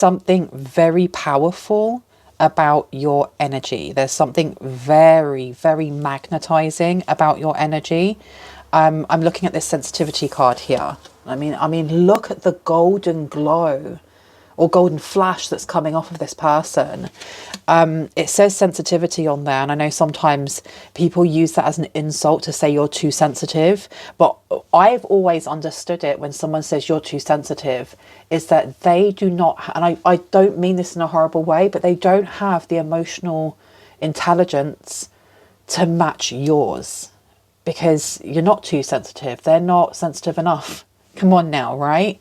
something very powerful about your energy. There's something very, very magnetizing about your energy. I'm looking at this sensitivity card here. I mean, look at the golden glow or golden flash that's coming off of this person. It says sensitivity on there, and I know sometimes people use that as an insult to say you're too sensitive, but I've always understood it when someone says you're too sensitive is that they do not, and I don't mean this in a horrible way, but they don't have the emotional intelligence to match yours, because you're not too sensitive. They're not sensitive enough. Come on now, right?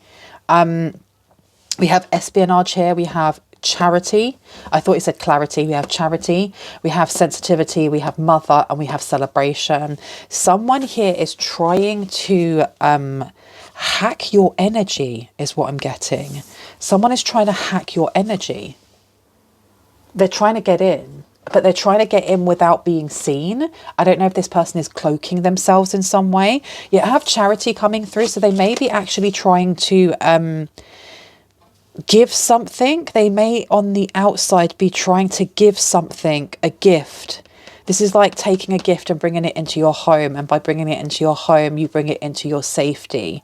We have espionage here. We have charity. I thought it said clarity. We have charity. We have sensitivity. We have mother, and we have celebration. Someone here is trying to hack your energy, is what I'm getting. Someone is trying to hack your energy. They're trying to get in, but they're trying to get in without being seen. I don't know if this person is cloaking themselves in some way. You have charity coming through, so they may be actually trying to give something. They may on the outside be trying to give something, a gift. This is like taking a gift and bringing it into your home, and by bringing it into your home you bring it into your safety,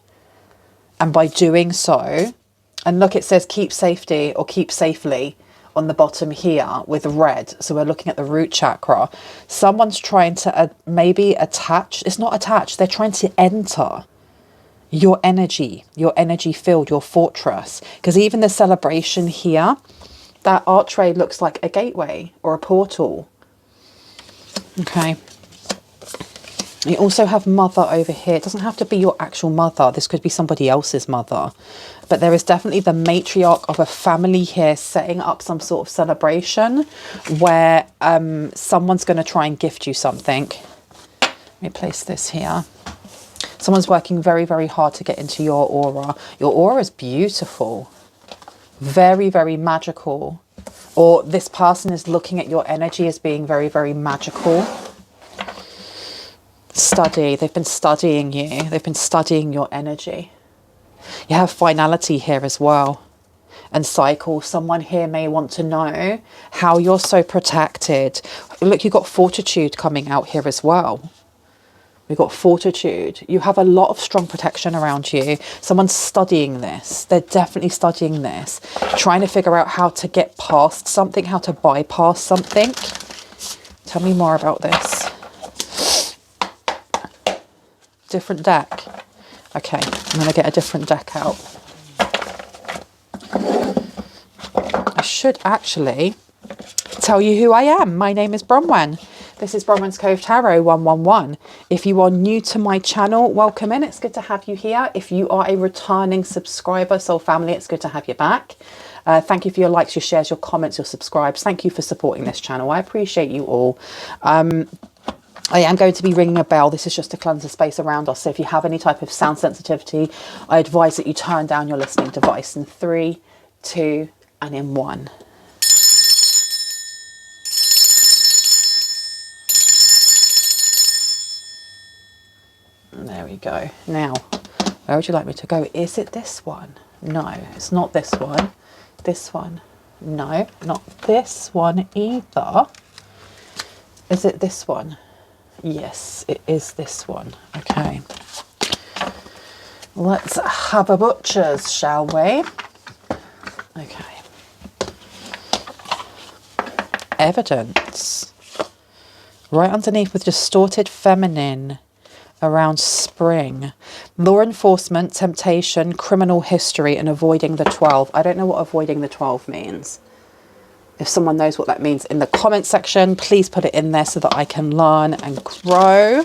and by doing so, and look, it says keep safety or keep safely on the bottom here with red, so we're looking at the root chakra. Someone's trying to maybe attach, it's not attach, they're trying to enter your energy field, your fortress. Because even the celebration here, that archway looks like a gateway or a portal. Okay. You also have mother over here. It doesn't have to be your actual mother. This could be somebody else's mother. But there is definitely the matriarch of a family here setting up some sort of celebration where someone's going to try and gift you something. Let me place this here. Someone's working very, very hard to get into your aura. Your aura is beautiful. Very, very magical. Or this person is looking at your energy as being very, very magical. Study. They've been studying you. They've been studying your energy. You have finality here as well. And cycle. Someone here may want to know how you're so protected. Look, you've got fortitude coming out here as well. We've got fortitude. You have a lot of strong protection around you. Someone's studying this. They're definitely studying this. Trying to figure out how to get past something, how to bypass something. Tell me more about this. Different deck. Okay, I'm going to get a different deck out. I should actually tell you who I am. My name is Bronwyn. This is Bronwyn's Cove Tarot 111. If you are new to my channel, welcome in. It's good to have you here. If you are a returning subscriber, soul family, it's good to have you back. Thank you for your likes, your shares, your comments, your subscribes. Thank you for supporting this channel. I appreciate you all. I am going to be ringing a bell. This is just to cleanse the space around us. So if you have any type of sound sensitivity, I advise that you turn down your listening device in 3, 2, and in 1. There we go. Now, where would you like me to go? Is it this one? No, it's not this one. This one? No, not this one either. Is it this one? Yes, it is this one. Okay. Let's have a butcher's, shall we? Okay. Evidence. Right underneath with distorted feminine. Around spring. Law enforcement, temptation, criminal history, and avoiding the 12. I don't know what avoiding the 12 means. If someone knows what that means in the comment section, please put it in there so that I can learn and grow,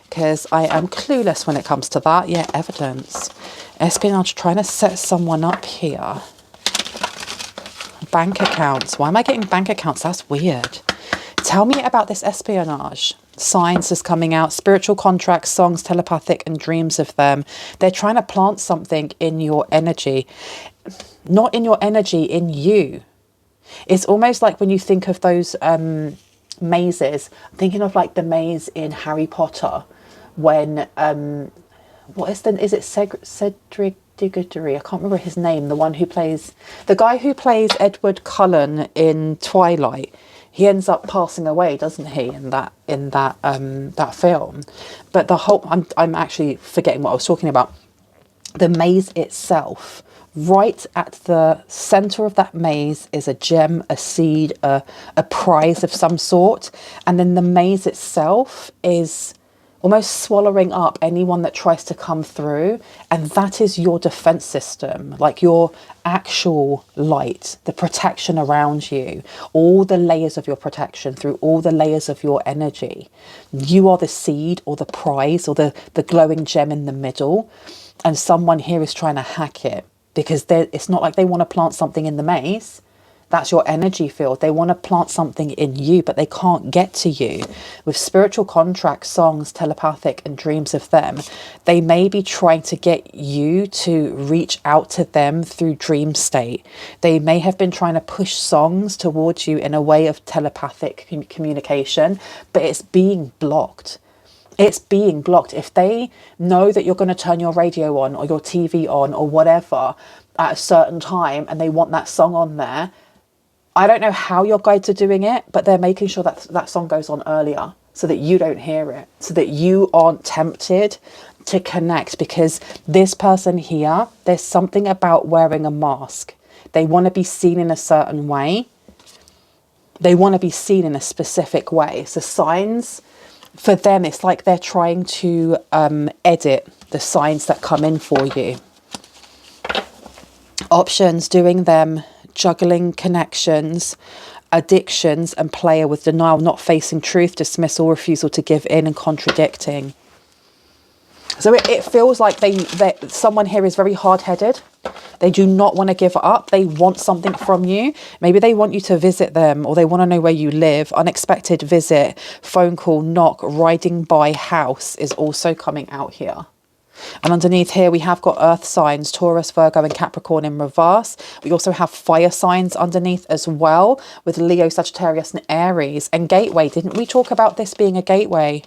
because I am clueless when it comes to that. Yeah, evidence. Espionage, trying to set someone up here. Bank accounts. Why am I getting bank accounts? That's weird. Tell me about this espionage. Signs is coming out. Spiritual contracts, songs, telepathic, and dreams of them. They're trying to plant something in your energy. Not in your energy, in you. It's almost like when you think of those mazes. I'm thinking of like the maze in Harry Potter. When, what is it Cedric Diggory. I can't remember his name. The one who plays, the guy who plays Edward Cullen in Twilight. He ends up passing away, doesn't he, in that film? But the whole, I'm actually forgetting what I was talking about. The maze itself, right at the center of that maze is a gem, a seed, a prize of some sort, and then the maze itself is almost swallowing up anyone that tries to come through, and that is your defense system, like your actual light, the protection around you, all the layers of your protection through all the layers of your energy. You are the seed or the prize or the glowing gem in the middle, and someone here is trying to hack it, because it's not like they want to plant something in the maze. That's your energy field. They want to plant something in you, but they can't get to you. With spiritual contracts, songs, telepathic, and dreams of them, they may be trying to get you to reach out to them through dream state. They may have been trying to push songs towards you in a way of telepathic communication, but it's being blocked. It's being blocked. If they know that you're going to turn your radio on or your TV on or whatever at a certain time, and they want that song on there, I don't know how your guides are doing it, but they're making sure that that song goes on earlier so that you don't hear it, so that you aren't tempted to connect. Because this person here, there's something about wearing a mask. They want to be seen in a certain way. They want to be seen in a specific way. So signs, for them, it's like they're trying to edit the signs that come in for you. Options, doing them, juggling connections, addictions, and player with denial, not facing truth, dismissal, refusal to give in, and contradicting. So it feels like someone here is very hard-headed. They do not want to give up. They want something from you. Maybe they want you to visit them, or they want to know where you live. Unexpected visit, phone call, knock, riding by house is also coming out here. And underneath here, we have got earth signs, Taurus, Virgo, and Capricorn in reverse. We also have fire signs underneath as well, with Leo, Sagittarius, and Aries. And gateway, didn't we talk about this being a gateway?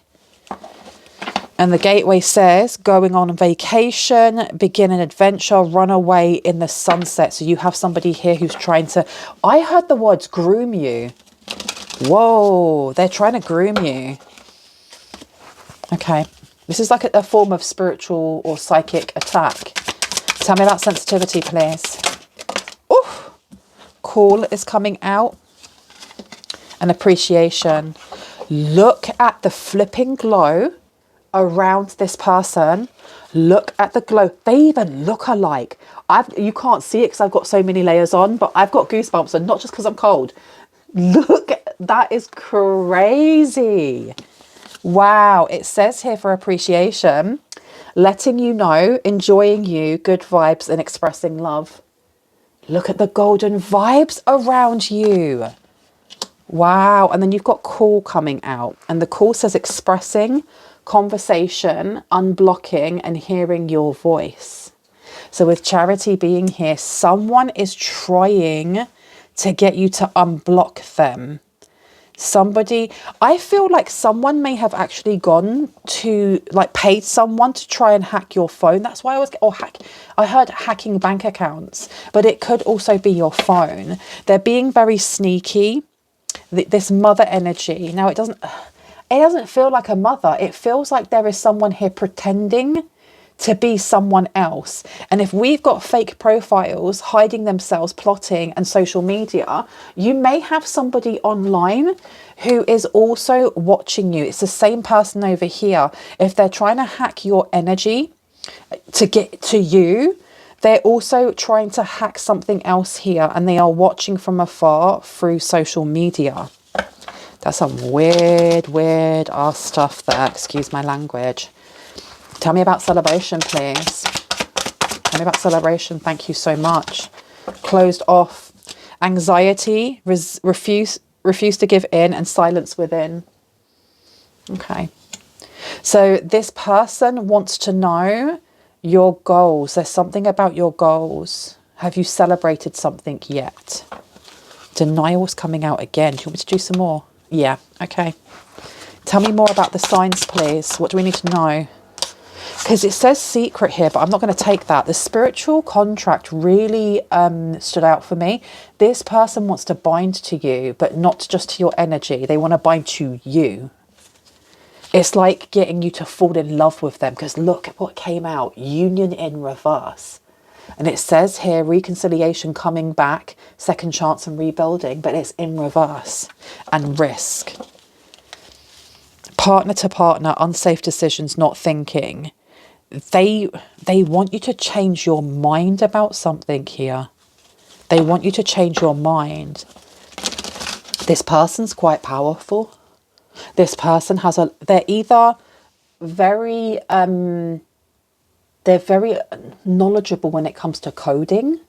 And the gateway says, going on vacation, begin an adventure, run away in the sunset. So you have somebody here who's trying to, I heard the words groom you. Whoa, they're trying to groom you. Okay. This is like a form of spiritual or psychic attack. Tell me about sensitivity, please. Oh, call is coming out. And appreciation. Look at the flipping glow around this person. Look at the glow. They even look alike. You can't see it because I've got so many layers on, but I've got goosebumps, and not just because I'm cold. Look, that is crazy. Wow, it says here for appreciation, letting you know, enjoying you, good vibes, and expressing love. Look at the golden vibes around you. Wow, and then you've got call coming out, and the call says expressing, conversation, unblocking, and hearing your voice. So with Charity being here, someone is trying to get you to unblock them. Somebody, I feel like someone may have actually gone to, like, paid someone to try and hack your phone. That's why I heard hacking bank accounts, but it could also be your phone. They're being very sneaky. This mother energy. Now, it doesn't feel like a mother. It feels like there is someone here pretending to be someone else. And if we've got fake profiles hiding themselves, plotting, and social media, you may have somebody online who is also watching you. It's the same person over here. If they're trying to hack your energy to get to you, they're also trying to hack something else here, and they are watching from afar through social media. That's some weird ass stuff there. Excuse my language. Tell me about celebration, please. Tell me about celebration. Thank you so much. Closed off. Anxiety, refuse to give in, and silence within. Okay. So this person wants to know your goals. There's something about your goals. Have you celebrated something yet? Denial's coming out again. Do you want me to do some more? Yeah. Okay. Tell me more about the signs, please. What do we need to know? Because it says secret here, but I'm not going to take that. The spiritual contract really stood out for me. This person wants to bind to you, but not just to your energy. They want to bind to you. It's like getting you to fall in love with them, because look at what came out. Union in reverse. And it says here, reconciliation, coming back, second chance and rebuilding, but it's in reverse. And risk. Partner to partner, unsafe decisions, not thinking. They want you to change your mind about something here. They want you to change your mind. This person's quite powerful. This person has they're either very, they're very knowledgeable when it comes to coding.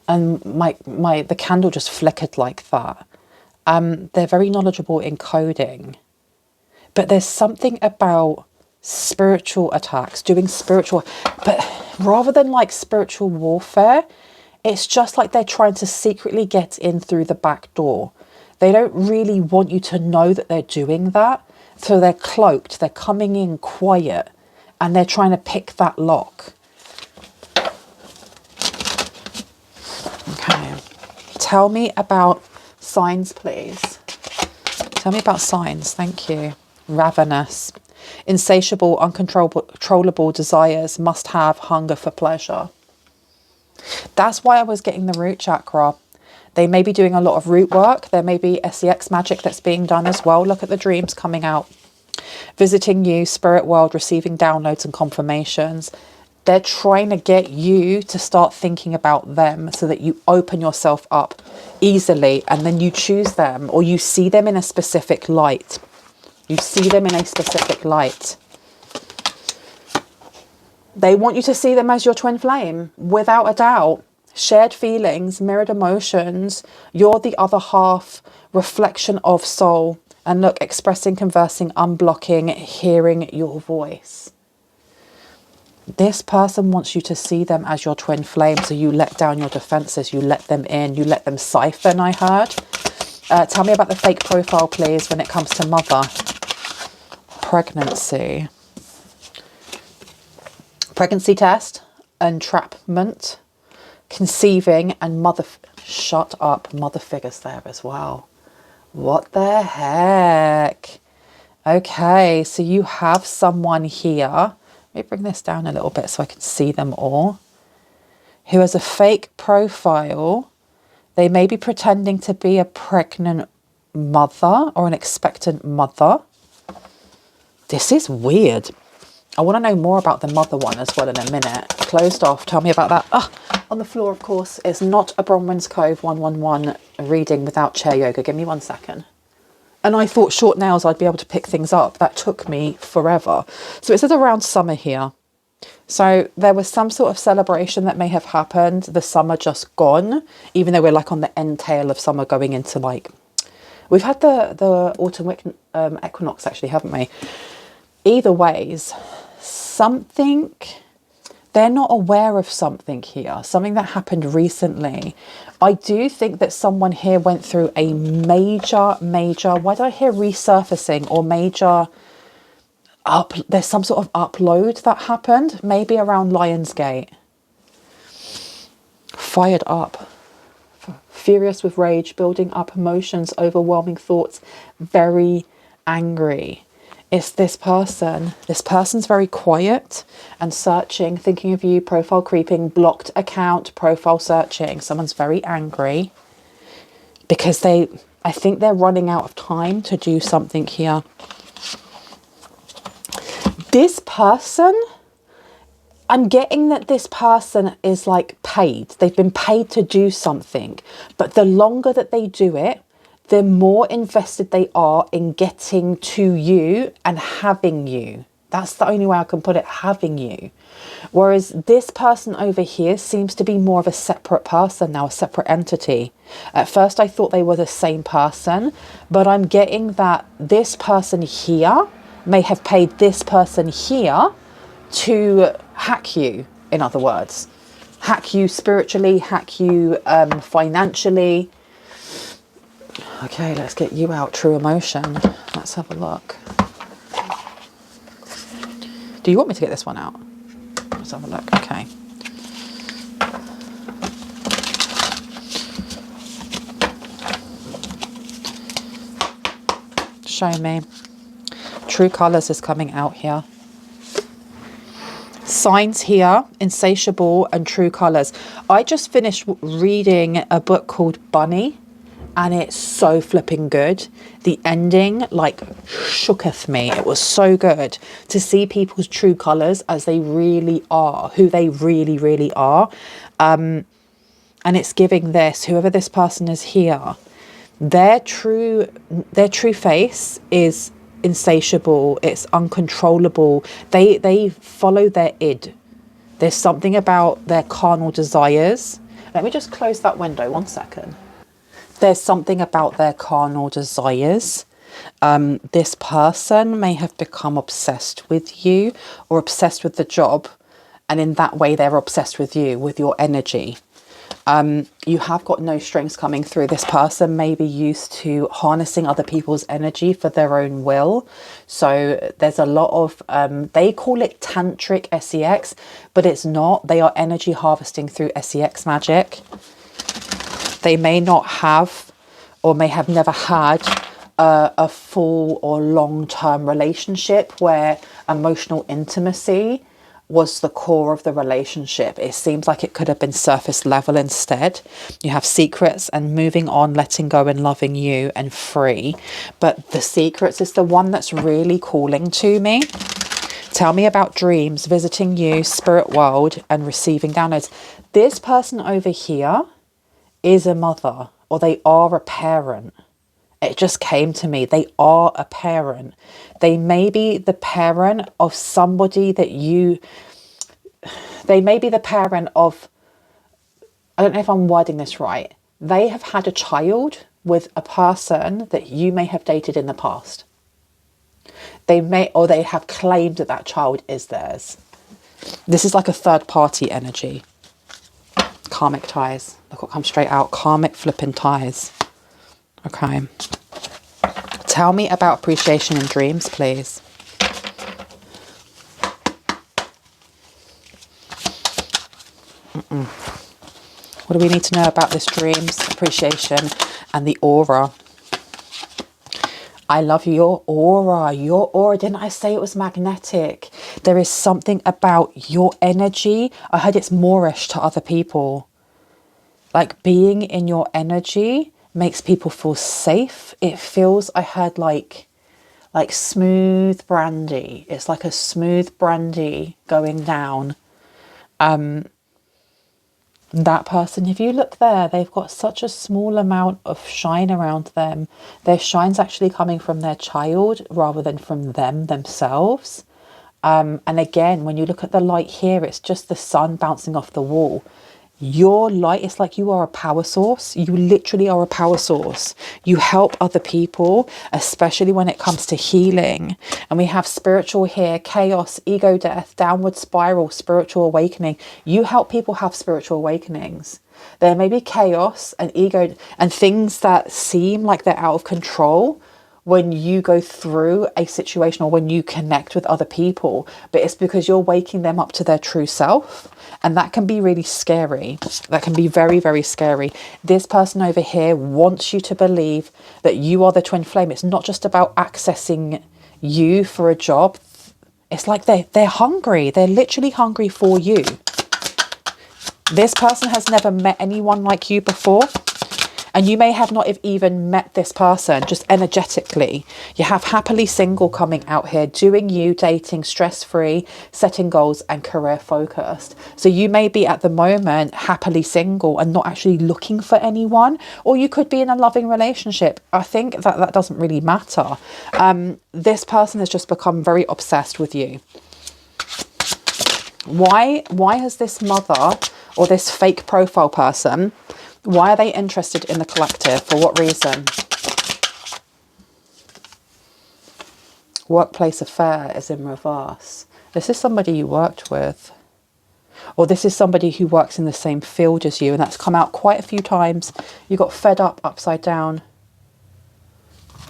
And the candle just flickered like that. They're very knowledgeable in coding. But there's something about spiritual attacks, doing spiritual, but rather than like spiritual warfare, it's just like they're trying to secretly get in through the back door. They don't really want you to know that they're doing that. So they're cloaked, they're coming in quiet, and they're trying to pick that lock. Okay. Tell me about signs, please. Tell me about signs. Thank you. Ravenous. Insatiable, uncontrollable desires, must have hunger for pleasure. That's why I was getting the root chakra. They may be doing a lot of root work. There may be SEX magic that's being done as well. Look at the dreams coming out. Visiting you, spirit world, receiving downloads and confirmations. They're trying to get you to start thinking about them so that you open yourself up easily, and then you choose them, or you see them in a specific light. You see them in a specific light. They want you to see them as your twin flame, without a doubt. Shared feelings, mirrored emotions. You're the other half, reflection of soul. And look, expressing, conversing, unblocking, hearing your voice. This person wants you to see them as your twin flame, so you let down your defenses, you let them in, you let them siphon, I heard. Tell me about the fake profile, please, when it comes to mother. Pregnancy. Pregnancy test, entrapment, conceiving, and mother... Shut up, mother figures there as well. What the heck? Okay, so you have someone here. Let me bring this down a little bit so I can see them all. Who has a fake profile. They may be pretending to be a pregnant mother or an expectant mother. This is weird. I want to know more about the mother one as well in a minute. Closed off. Tell me about that. Oh, on the floor, of course, is not a Bronwyn's Cove 111 reading without chair yoga. Give me 1 second. And I thought short nails I'd be able to pick things up. That took me forever. So it says around summer here. So there was some sort of celebration that may have happened. The summer just gone, even though we're like on the end tail of summer going into like... We've had the autumn equinox actually, haven't we? Either ways, something... They're not aware of something here, something that happened recently. I do think that someone here went through a major, why did I hear resurfacing or major there's some sort of upload that happened, maybe around Lionsgate. Fired up, furious with rage, building up emotions, overwhelming thoughts, very angry. It's this person. This person's very quiet and searching, thinking of you, profile creeping, blocked account, profile searching. Someone's very angry because I think they're running out of time to do something here. This person, I'm getting that this person is like paid. They've been paid to do something, but the longer that they do it, the more invested they are in getting to you and having you. That's the only way I can put it, having you. Whereas this person over here seems to be more of a separate person now, a separate entity. At first I thought they were the same person, but I'm getting that this person here may have paid this person here to hack you, in other words. Hack you spiritually, hack you financially. Okay, let's get you out. True emotion. Let's have a look. Do you want me to get this one out? Let's have a look. Okay. Show me. True colours is coming out here. Signs here, insatiable and true colours. I just finished reading a book called Bunny, and it's so flipping good. The ending like shooketh me. It was so good to see people's true colours as they really are, who they really, really are. And it's giving this, whoever this person is here, their true face is insatiable, it's uncontrollable. They follow their id. There's something about their carnal desires. Let me just close that window 1 second. There's something about their carnal desires. This person may have become obsessed with you or obsessed with the job, and in that way they're obsessed with you, with your energy. You have got no strings coming through. This person may be used to harnessing other people's energy for their own will. So there's a lot of, they call it tantric sex, but it's not. They are energy harvesting through sex magic. They may not have, or may have never had, a full or long-term relationship where emotional intimacy was the core of the relationship. It seems like it could have been surface level instead. You have secrets and moving on, letting go and loving you and free. But the secrets is the one that's really calling to me. Tell me about dreams, visiting you, spirit world, and receiving downloads. This person over here is a mother, or they are a parent. It just came to me. They are a parent. They may be the parent of somebody that you... They may be the parent of... I don't know if I'm wording this right. They have had a child with a person that you may have dated in the past. They may, or they have claimed that that child is theirs. This is like a third party energy. Karmic ties. Look what comes straight out. Karmic flipping ties. Okay. Tell me about appreciation in dreams, please. What do we need to know about this dreams, appreciation, and the aura? I love your aura. Your aura. Didn't I say it was magnetic? There is something about your energy. I heard it's Moorish to other people. Like being in your energy makes people feel safe. It feels, I heard like smooth brandy. It's like a smooth brandy going down. That person, if you look there, they've got such a small amount of shine around them. Their shine's actually coming from their child rather than from them themselves. And again, when you look at the light here, it's just the sun bouncing off the wall. Your light is like you are a power source. You literally are a power source. You help other people, especially when it comes to healing. And we have spiritual here, chaos, ego death, downward spiral, spiritual awakening. You help people have spiritual awakenings. There may be chaos and ego and things that seem like they're out of control when you go through a situation or when you connect with other people, but it's because you're waking them up to their true self. And that can be really scary. That can be very, very scary. This person over here wants you to believe that you are the twin flame. It's not just about accessing you for a job. It's like they're hungry. They're literally hungry for you. This person has never met anyone like you before. And you may have not have even met this person, just energetically. You have happily single coming out here, doing you, dating, stress-free, setting goals and career focused. So you may be at the moment happily single and not actually looking for anyone, or you could be in a loving relationship. I think that doesn't really matter. This person has just become very obsessed with you. Why has this mother or this fake profile person, why are they interested in the collective? For what reason? Workplace affair is in reverse. This is somebody you worked with. Or this is somebody who works in the same field as you. And that's come out quite a few times. You got fed up upside down.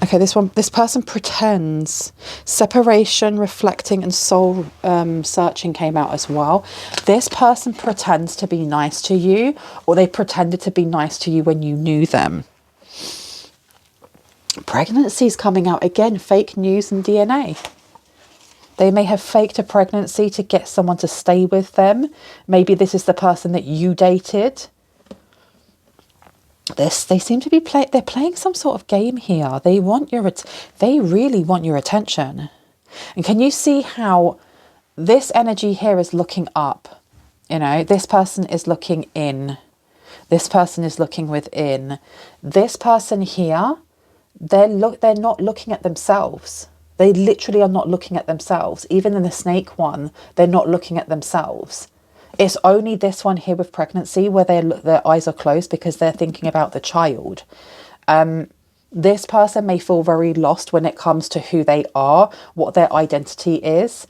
Okay, this person pretends. Separation, reflecting, and soul searching came out as well. This person pretends to be nice to you, or they pretended to be nice to you when you knew them. Pregnancy's coming out again, fake news and DNA. They may have faked a pregnancy to get someone to stay with them. Maybe this is the person that you dated. They seem to be they're playing some sort of game here. They really want your attention. And can you see how this energy here is looking up? You know, this person is looking in. This person is looking within. This person here, they're not looking at themselves. They literally are not looking at themselves. Even in the snake one, they're not looking at themselves. It's only this one here with pregnancy where their eyes are closed because they're thinking about the child. This person may feel very lost when it comes to who they are, what their identity is.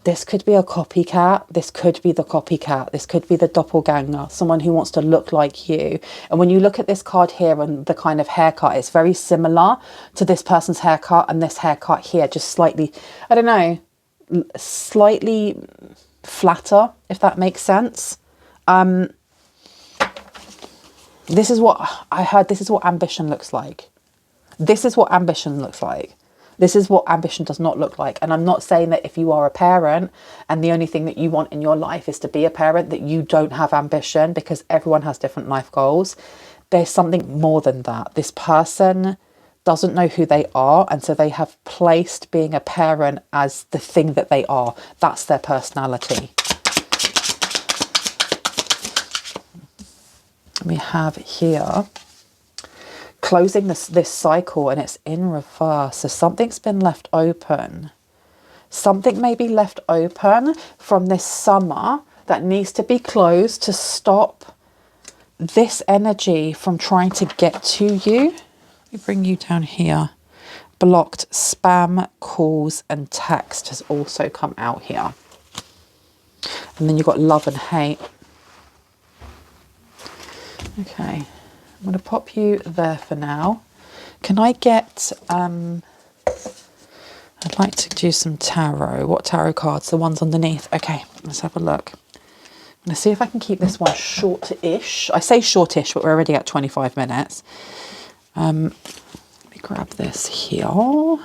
This could be a copycat. This could be the copycat. This could be the doppelganger, someone who wants to look like you. And when you look at this card here and the kind of haircut, it's very similar to this person's haircut and this haircut here, just slightly, I don't know, slightly flatter, if that makes sense. This is what I heard. This is what ambition looks like. This is what ambition looks like. This is what ambition does not look like. And I'm not saying that if you are a parent and the only thing that you want in your life is to be a parent, that you don't have ambition, because everyone has different life goals. There's something more than that. This person doesn't know who they are, and so they have placed being a parent as the thing that they are. That's their personality. We have here closing this cycle, and it's in reverse. So something's been left open. Something may be left open from this summer that needs to be closed to stop this energy from trying to get to you. Let me bring you down here. Blocked spam, calls, and text has also come out here. And then you've got love and hate. Okay, I'm going to pop you there for now. Can I get, I'd like to do some tarot. What tarot cards? The ones underneath. Okay, let's have a look. I'm going to see if I can keep this one short-ish. I say short-ish, but we're already at 25 minutes. Let me grab this here. Do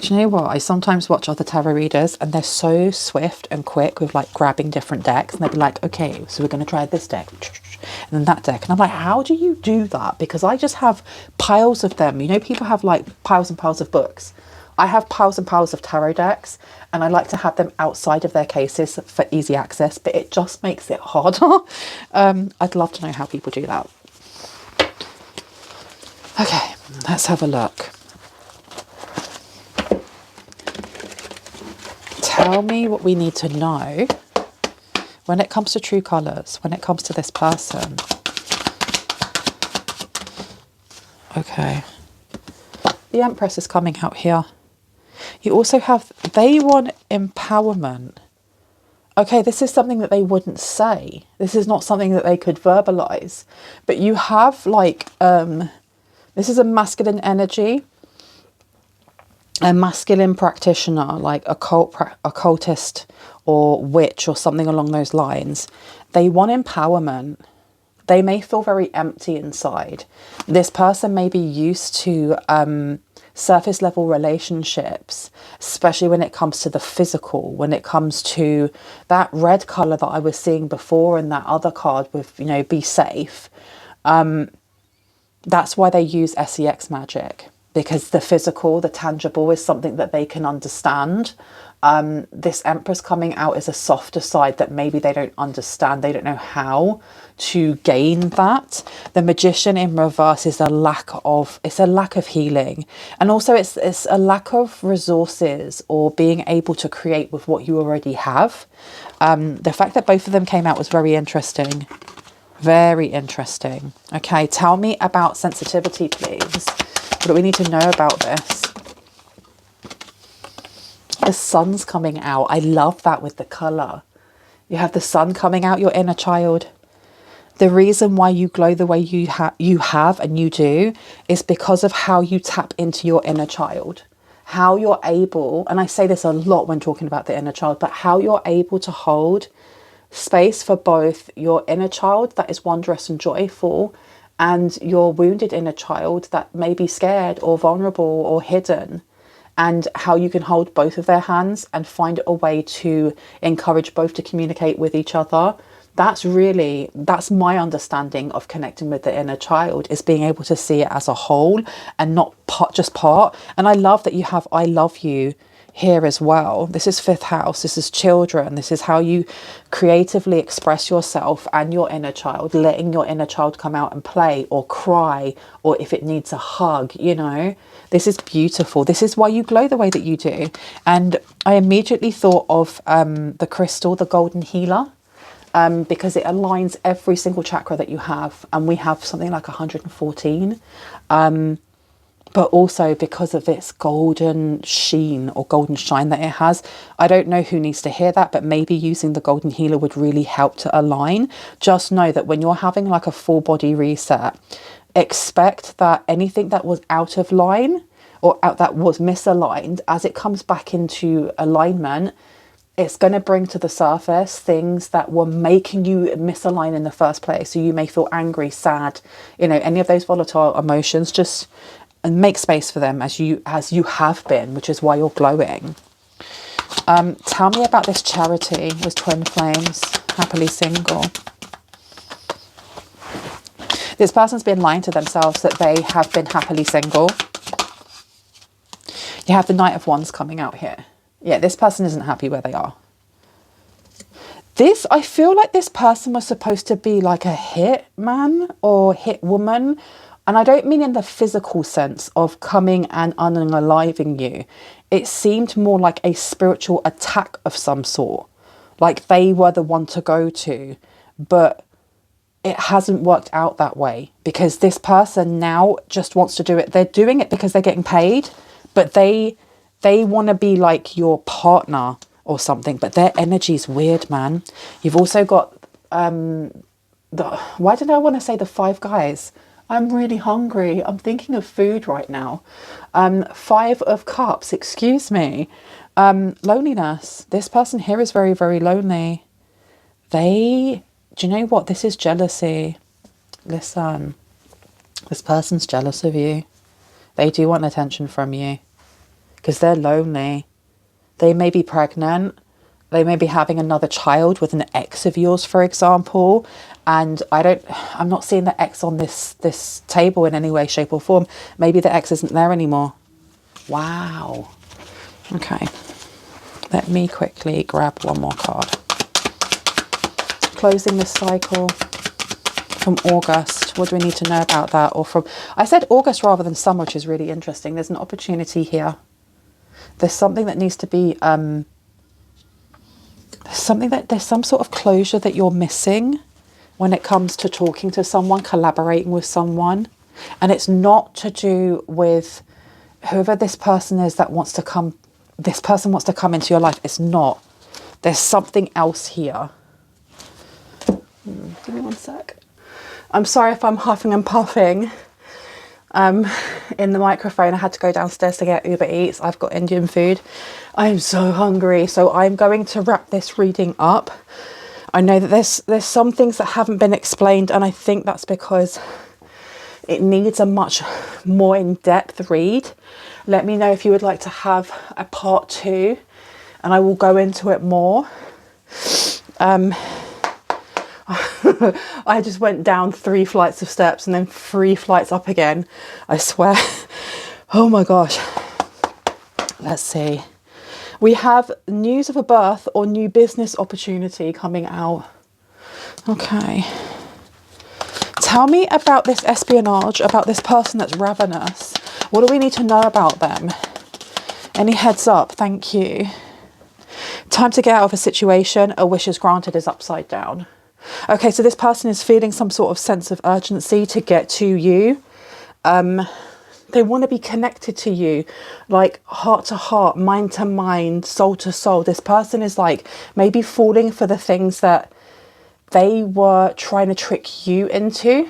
you know what? I sometimes watch other tarot readers and they're so swift and quick with like grabbing different decks, and they'll be like, okay, so we're going to try this deck and then that deck. And I'm like, how do you do that? Because I just have piles of them. You know, people have like piles and piles of books. I have piles and piles of tarot decks, and I like to have them outside of their cases for easy access, but it just makes it harder. I'd love to know how people do that. Okay, let's have a look. Tell me what we need to know when it comes to true colours, when it comes to this person. Okay. The Empress is coming out here. You also have, they want empowerment. Okay, this is something that they wouldn't say. This is not something that they could verbalise. But you have like, this is a masculine energy. A masculine practitioner, like occultist or witch or something along those lines. They want empowerment. They may feel very empty inside. This person may be used to surface level relationships, especially when it comes to the physical, when it comes to that red colour that I was seeing before and that other card with, you know, be safe. That's why they use SEX magic. Because the physical, the tangible is something that they can understand. This Empress coming out is a softer side that maybe they don't understand. They don't know how to gain that. The Magician in reverse is a lack of healing. And also it's a lack of resources or being able to create with what you already have. The fact that both of them came out was very interesting. Very interesting. Okay, tell me about sensitivity, please. What do we need to know about this? The sun's coming out. I love that with the colour. You have the sun coming out, your inner child. The reason why you glow the way you have and you do is because of how you tap into your inner child. How you're able, and I say this a lot when talking about the inner child, but how you're able to hold space for both your inner child that is wondrous and joyful and your wounded inner child that may be scared or vulnerable or hidden, and how you can hold both of their hands and find a way to encourage both to communicate with each other. That's my understanding of connecting with the inner child, is being able to see it as a whole and not just part. And I love that you have I love you here as well. This is 5th house. This is children. This is how you creatively express yourself and your inner child, letting your inner child come out and play or cry, or if it needs a hug, you know. This is beautiful. This is why you glow the way that you do. And I immediately thought of the crystal, the golden healer. Because it aligns every single chakra that you have, and we have something like 114, but also because of its golden sheen or golden shine that it has. I don't know who needs to hear that, but maybe using the golden healer would really help to align. Just know that when you're having like a full body reset, expect that anything that was out of line or that was misaligned, as it comes back into alignment, it's going to bring to the surface things that were making you misalign in the first place. So you may feel angry, sad, you know, any of those volatile emotions. Just and make space for them as you have been, which is why you're glowing. Tell me about this Charity with twin flames, happily single. This person's been lying to themselves that they have been happily single. You have the Knight of Wands coming out here. Yeah, this person isn't happy where they are. I feel like this person was supposed to be like a hit man or hit woman. And I don't mean in the physical sense of coming and unaliving you. It seemed more like a spiritual attack of some sort. Like they were the one to go to. But it hasn't worked out that way, because this person now just wants to do it. They're doing it because they're getting paid, but they want to be like your partner or something, but their energy is weird, man. You've also got why did I want to say the 5 guys? I'm really hungry. I'm thinking of food right now. 5 of Cups, excuse me. Loneliness. This person here is very, very lonely. Do you know what? This is jealousy. Listen, this person's jealous of you. They do want attention from you because they're lonely. They may be pregnant. They may be having another child with an ex of yours, for example. And I'm not seeing the ex on this table in any way, shape or form. Maybe the ex isn't there anymore. Wow. Okay. Let me quickly grab one more card. Closing this cycle from August. What do we need to know about that? Or I said August rather than summer, which is really interesting. There's an opportunity here. There's something that needs to be, there's some sort of closure that you're missing when it comes to talking to someone, collaborating with someone. And it's not to do with whoever this person is that wants to come, this person wants to come into your life. It's not. There's something else here. Give me one sec. I'm sorry if I'm huffing and puffing in the microphone. I had to go downstairs to get Uber Eats. I've got Indian food. I'm so hungry. So I'm going to wrap this reading up. I know that there's some things that haven't been explained, and I think that's because it needs a much more in-depth read. Let me know if you would like to have a part 2, and I will go into it more. I just went down 3 flights of steps and then 3 flights up again. I swear. Oh my gosh. Let's see. We have news of a birth or new business opportunity coming out. Okay. Tell me about this espionage, about this person that's ravenous. What do we need to know about them? Any heads up? Thank you. Time to get out of a situation. A wish is granted is upside down. Okay, so this person is feeling some sort of sense of urgency to get to you. They want to be connected to you, like heart to heart, mind to mind, soul to soul. This person is like maybe falling for the things that they were trying to trick you into.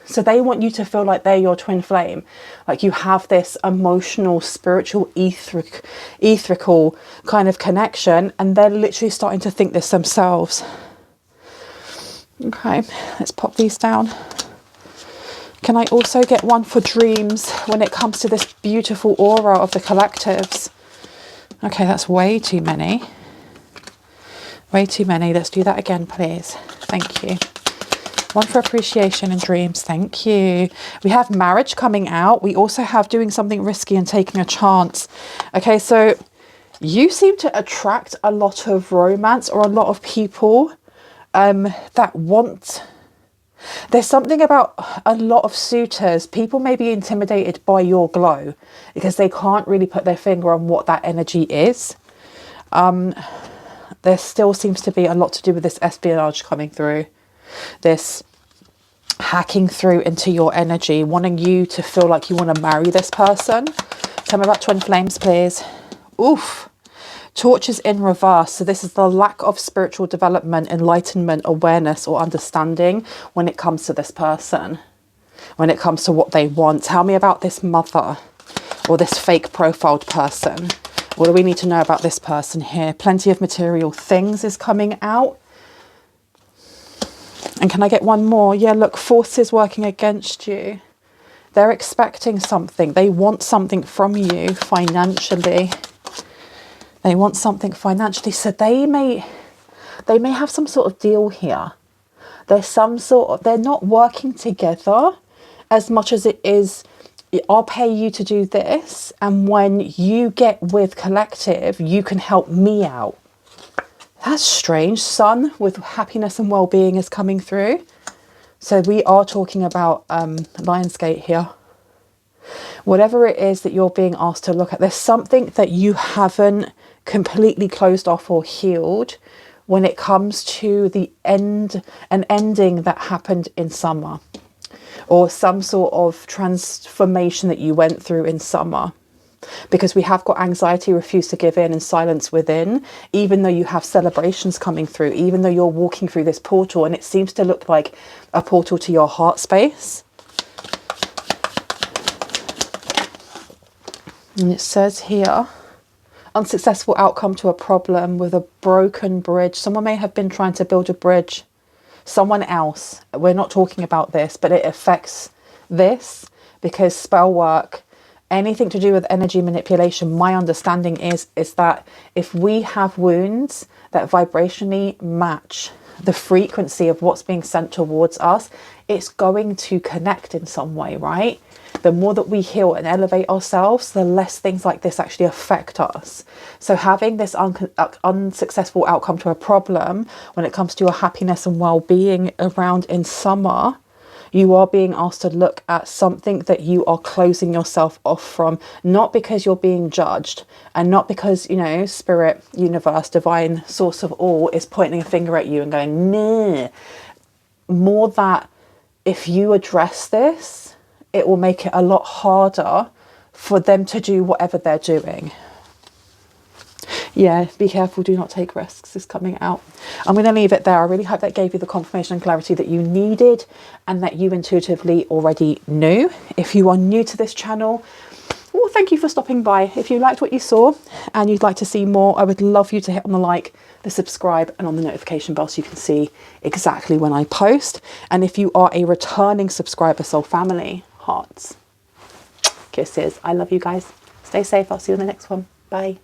So they want you to feel like they're your twin flame. Like you have this emotional, spiritual, etherical kind of connection. And they're literally starting to think this themselves. Okay, let's pop these down. Can I also get one for dreams when it comes to this beautiful aura of the collectives? Okay, that's way too many. Way too many. Let's do that again, please. Thank you. One for appreciation and dreams. Thank you. We have marriage coming out. We also have doing something risky and taking a chance. Okay, so you seem to attract a lot of romance or a lot of people that want... There's something about a lot of suitors. People may be intimidated by your glow because they can't really put their finger on what that energy is. There still seems to be a lot to do with this espionage coming through. This hacking through into your energy, wanting you to feel like you want to marry this person. Tell me about twin flames, please. Oof. Torches in reverse. So this is the lack of spiritual development, enlightenment, awareness or understanding when it comes to this person, when it comes to what they want. Tell me about this mother or this fake profiled person. What do we need to know about this person here? Plenty of material things is coming out. And can I get one more? Yeah, look, forces working against you. They're expecting something. They want something from you financially. They want something financially. So they may have some sort of deal here. There's some sort of, they're not working together as much as it is, I'll pay you to do this. And when you get with collective, you can help me out. That's strange. Sun with happiness and well-being is coming through. So we are talking about Lionsgate here. Whatever it is that you're being asked to look at, there's something that you haven't completely closed off or healed when it comes to the end, an ending that happened in summer, or some sort of transformation that you went through in summer. Because we have got anxiety, refuse to give in, and silence within, even though you have celebrations coming through, even though you're walking through this portal and it seems to look like a portal to your heart space. And it says here, unsuccessful outcome to a problem with a broken bridge. Someone may have been trying to build a bridge. Someone else. We're not talking about this, but it affects this because spell work, anything to do with energy manipulation, my understanding is that if we have wounds that vibrationally match the frequency of what's being sent towards us, it's going to connect in some way, right? The more that we heal and elevate ourselves, the less things like this actually affect us. So having this unsuccessful outcome to a problem when it comes to your happiness and well-being around in summer, you are being asked to look at something that you are closing yourself off from, not because you're being judged and not because, you know, spirit, universe, divine source of all is pointing a finger at you and going, nah. More that if you address this, it will make it a lot harder for them to do whatever they're doing. Yeah, be careful, do not take risks is coming out. I'm going to leave it there. I really hope that gave you the confirmation and clarity that you needed and that you intuitively already knew. If you are new to this channel, well, thank you for stopping by. If you liked what you saw and you'd like to see more, I would love you to hit on the like, the subscribe and on the notification bell so you can see exactly when I post. And if you are a returning subscriber, soul family, hearts, kisses. I love you guys. Stay safe. I'll see you in the next one. Bye.